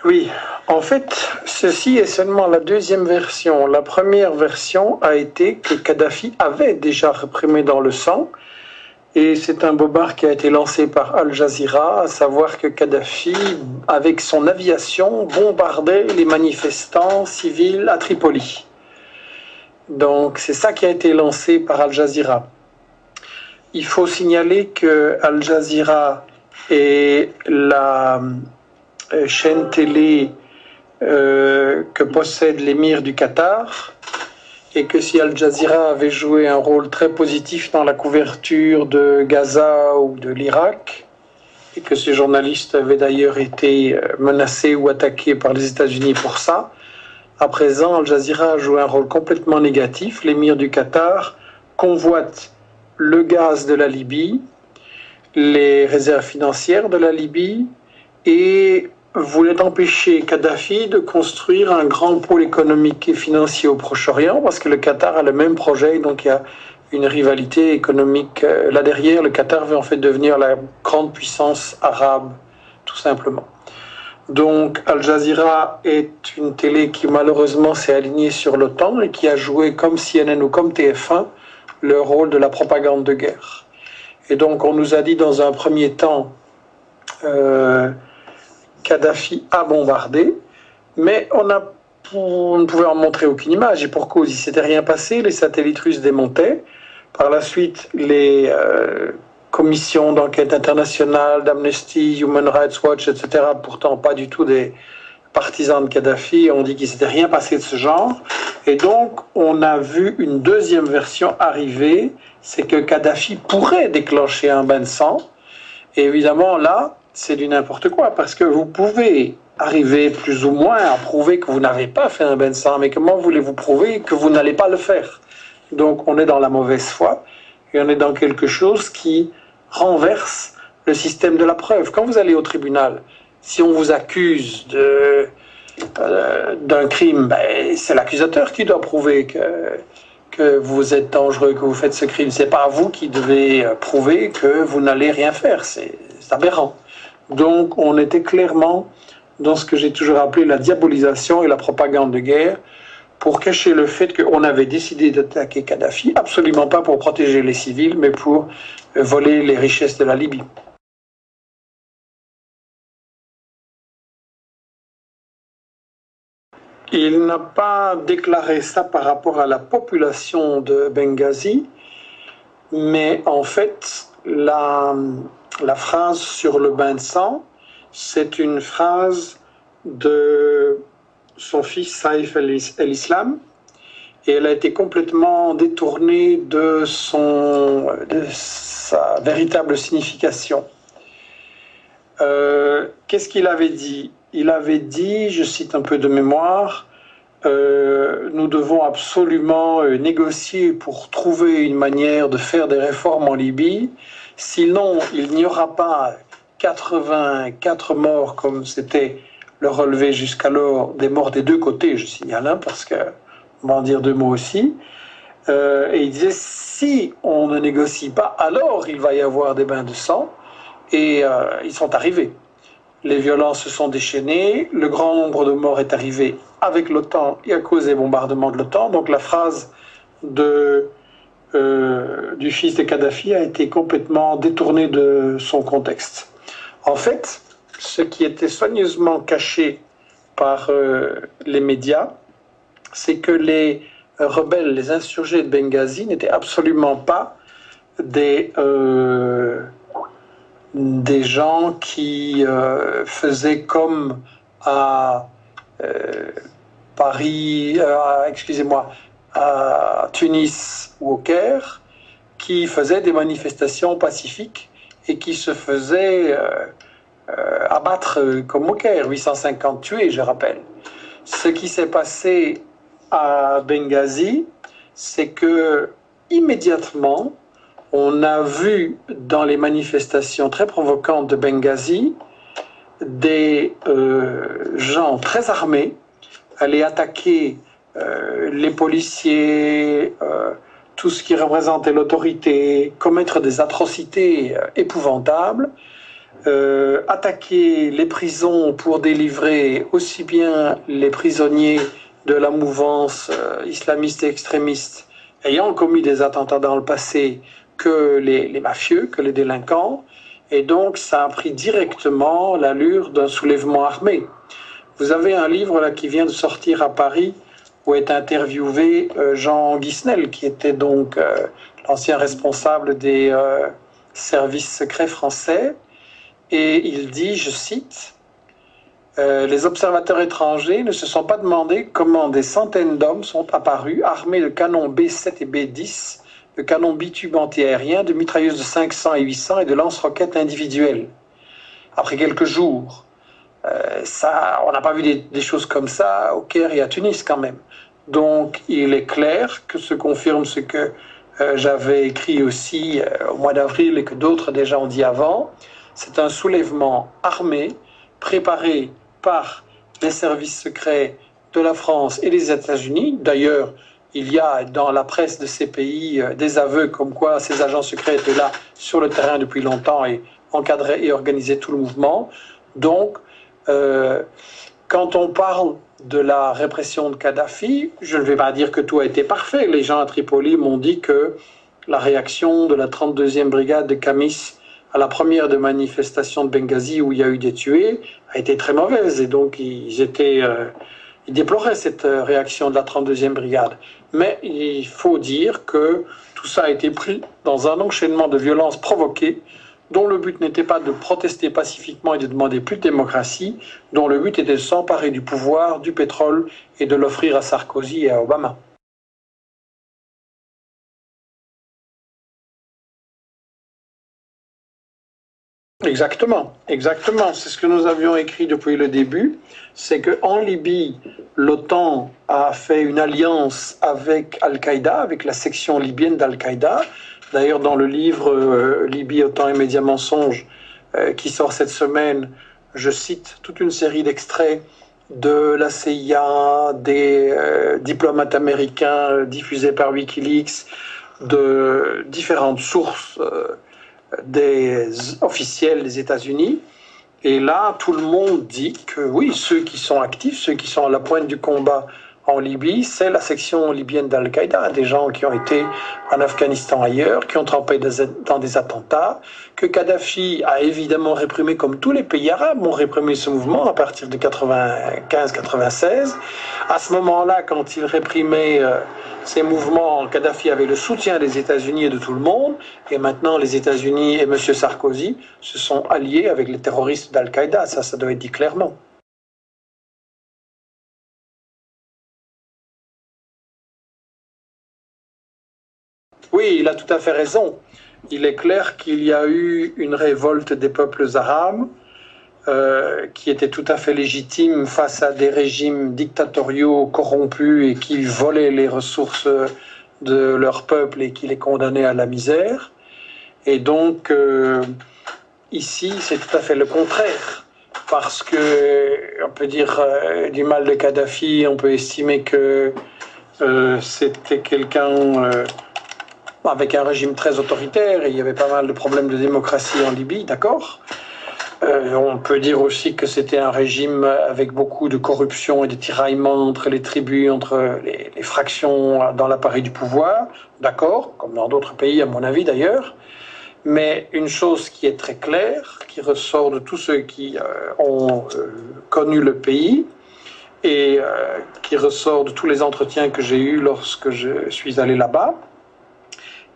Oui, en fait, ceci est seulement la deuxième version. La première version a été que Kadhafi avait déjà réprimé dans le sang, et c'est un bobard qui a été lancé par Al Jazeera, à savoir que Kadhafi, avec son aviation, bombardait les manifestants civils à Tripoli. Donc c'est ça qui a été lancé par Al Jazeera. Il faut signaler que Al Jazeera est la chaîne télé que possède l'émir du Qatar, et que si Al Jazeera avait joué un rôle très positif dans la couverture de Gaza ou de l'Irak, et que ces journalistes avaient d'ailleurs été menacés ou attaqués par les États-Unis pour ça, à présent Al Jazeera a joué un rôle complètement négatif. L'émir du Qatar convoite le gaz de la Libye, les réserves financières de la Libye, et voulait empêcher Kadhafi de construire un grand pôle économique et financier au Proche-Orient, parce que le Qatar a le même projet, donc il y a une rivalité économique là derrière. Le Qatar veut en fait devenir la grande puissance arabe, tout simplement. Donc Al Jazeera est une télé qui malheureusement s'est alignée sur l'OTAN et qui a joué comme CNN ou comme TF1 le rôle de la propagande de guerre. Et donc on nous a dit dans un premier temps Kadhafi a bombardé, mais on ne pouvait en montrer aucune image, et pour cause, il ne s'était rien passé, les satellites russes démontaient. Par la suite, les commissions d'enquête internationale, d'Amnesty, Human Rights Watch, etc., pourtant pas du tout des partisans de Kadhafi, ont dit qu'il ne s'était rien passé de ce genre. Et donc, on a vu une deuxième version arriver, c'est que Kadhafi pourrait déclencher un bain de sang. Et évidemment, là, c'est du n'importe quoi, parce que vous pouvez arriver plus ou moins à prouver que vous n'avez pas fait un bain de sang, mais comment voulez-vous prouver que vous n'allez pas le faire? Donc on est dans la mauvaise foi, et on est dans quelque chose qui renverse le système de la preuve. Quand vous allez au tribunal, si on vous accuse d'un crime, ben, c'est l'accusateur qui doit prouver que vous êtes dangereux, que vous faites ce crime. C'est pas vous qui devez prouver que vous n'allez rien faire. C'est aberrant. Donc on était clairement dans ce que j'ai toujours appelé la diabolisation et la propagande de guerre, pour cacher le fait qu'on avait décidé d'attaquer Kadhafi, absolument pas pour protéger les civils, mais pour voler les richesses de la Libye. Il n'a pas déclaré ça par rapport à la population de Benghazi, mais en fait, la phrase sur le bain de sang, c'est une phrase de son fils Saïf el-Islam, et elle a été complètement détournée de sa véritable signification. Qu'est-ce qu'il avait dit? Il avait dit, je cite un peu de mémoire, nous devons absolument négocier pour trouver une manière de faire des réformes en Libye, sinon il n'y aura pas 84 morts comme c'était le relevé jusqu'alors, des morts des deux côtés, je signale, hein, parce que on va en dire deux mots aussi. Et il disait, si on ne négocie pas, alors il va y avoir des bains de sang, et ils sont arrivés. Les violences se sont déchaînées, le grand nombre de morts est arrivé avec l'OTAN et à cause des bombardements de l'OTAN. Donc la phrase du fils de Kadhafi a été complètement détournée de son contexte. En fait, ce qui était soigneusement caché par les médias, c'est que les rebelles, les insurgés de Benghazi n'étaient absolument pas des gens qui faisaient comme à Paris, excusez-moi, à Tunis ou au Caire, qui faisaient des manifestations pacifiques et qui se faisaient abattre comme au Caire, 850 tués, je rappelle. Ce qui s'est passé à Benghazi, c'est que immédiatement, on a vu dans les manifestations très provocantes de Benghazi des gens très armés aller attaquer les policiers, tout ce qui représentait l'autorité, commettre des atrocités épouvantables, attaquer les prisons pour délivrer aussi bien les prisonniers de la mouvance islamiste et extrémiste ayant commis des attentats dans le passé que les mafieux, que les délinquants. Et donc, ça a pris directement l'allure d'un soulèvement armé. Vous avez un livre là, qui vient de sortir à Paris où est interviewé Jean Guisnel, qui était donc l'ancien responsable des services secrets français. Et il dit, je cite, les observateurs étrangers ne se sont pas demandé comment des centaines d'hommes sont apparus armés de canons B7 et B10, de canons bitubes antiaériens, de mitrailleuses de 500 et 800 et de lance-roquettes individuelles. Après quelques jours, on n'a pas vu des choses comme ça au Caire et à Tunis quand même. Donc il est clair que se confirme ce que j'avais écrit aussi au mois d'avril et que d'autres déjà ont dit avant. C'est un soulèvement armé préparé par les services secrets de la France et des États-Unis. D'ailleurs, il y a dans la presse de ces pays des aveux comme quoi ces agents secrets étaient là sur le terrain depuis longtemps et encadraient et organisaient tout le mouvement. Donc, quand on parle de la répression de Kadhafi, je ne vais pas dire que tout a été parfait. Les gens à Tripoli m'ont dit que la réaction de la 32e brigade de Kamis à la première de manifestation de Benghazi où il y a eu des tués a été très mauvaise et donc ils déploraient cette réaction de la 32e brigade. Mais il faut dire que tout ça a été pris dans un enchaînement de violences provoquées dont le but n'était pas de protester pacifiquement et de demander plus de démocratie, dont le but était de s'emparer du pouvoir, du pétrole et de l'offrir à Sarkozy et à Obama. Exactement, exactement. C'est ce que nous avions écrit depuis le début. C'est qu'en Libye, l'OTAN a fait une alliance avec Al-Qaïda, avec la section libyenne d'Al-Qaïda. D'ailleurs, dans le livre Libye, OTAN et médias mensonges, qui sort cette semaine, je cite toute une série d'extraits de la CIA, des diplomates américains diffusés par Wikileaks, de différentes sources des officiels des États-Unis. Et là, tout le monde dit que oui, ceux qui sont actifs, ceux qui sont à la pointe du combat en Libye, c'est la section libyenne d'Al-Qaïda, des gens qui ont été en Afghanistan ailleurs, qui ont trempé dans des attentats, que Kadhafi a évidemment réprimé comme tous les pays arabes ont réprimé ce mouvement à partir de 95-96. À ce moment-là, quand il réprimait ces mouvements, Kadhafi avait le soutien des États-Unis et de tout le monde, et maintenant les États-Unis et M. Sarkozy se sont alliés avec les terroristes d'Al-Qaïda, ça doit être dit clairement. Oui, il a tout à fait raison. Il est clair qu'il y a eu une révolte des peuples arabes qui était tout à fait légitime face à des régimes dictatoriaux corrompus et qui volaient les ressources de leur peuple et qui les condamnaient à la misère. Et donc, ici, c'est tout à fait le contraire. Parce que, on peut dire du mal de Kadhafi, on peut estimer que c'était quelqu'un avec un régime très autoritaire et il y avait pas mal de problèmes de démocratie en Libye, d'accord. On peut dire aussi que c'était un régime avec beaucoup de corruption et de tiraillements entre les tribus, entre les fractions dans l'appareil du pouvoir, d'accord, comme dans d'autres pays à mon avis d'ailleurs. Mais une chose qui est très claire, qui ressort de tous ceux qui ont connu le pays et qui ressort de tous les entretiens que j'ai eus lorsque je suis allé là-bas,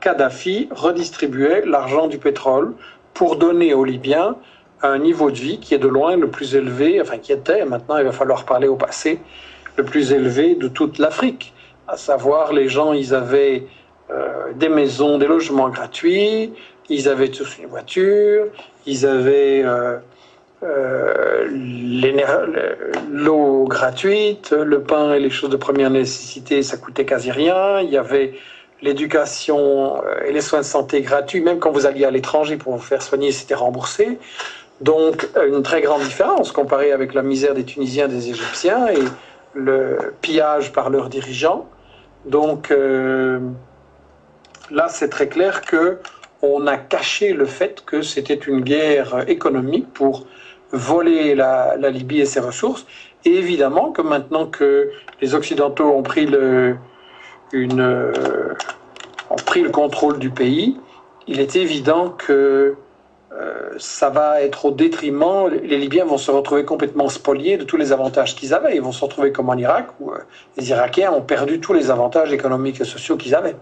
Kadhafi redistribuait l'argent du pétrole pour donner aux Libyens un niveau de vie qui est de loin le plus élevé, enfin qui était, maintenant il va falloir parler au passé, le plus élevé de toute l'Afrique. À savoir, les gens, ils avaient des maisons, des logements gratuits, ils avaient tous une voiture, ils avaient l'eau gratuite, le pain et les choses de première nécessité, ça coûtait quasi rien, il y avait l'éducation et les soins de santé gratuits, même quand vous alliez à l'étranger pour vous faire soigner, c'était remboursé. Donc, une très grande différence comparée avec la misère des Tunisiens, des Égyptiens et le pillage par leurs dirigeants. Donc, là, c'est très clair que on a caché le fait que c'était une guerre économique pour voler la Libye et ses ressources. Et évidemment que maintenant que les Occidentaux ont pris le contrôle du pays, il est évident que ça va être au détriment, les Libyens vont se retrouver complètement spoliés de tous les avantages qu'ils avaient. Ils vont se retrouver comme en Irak, où les Irakiens ont perdu tous les avantages économiques et sociaux qu'ils avaient.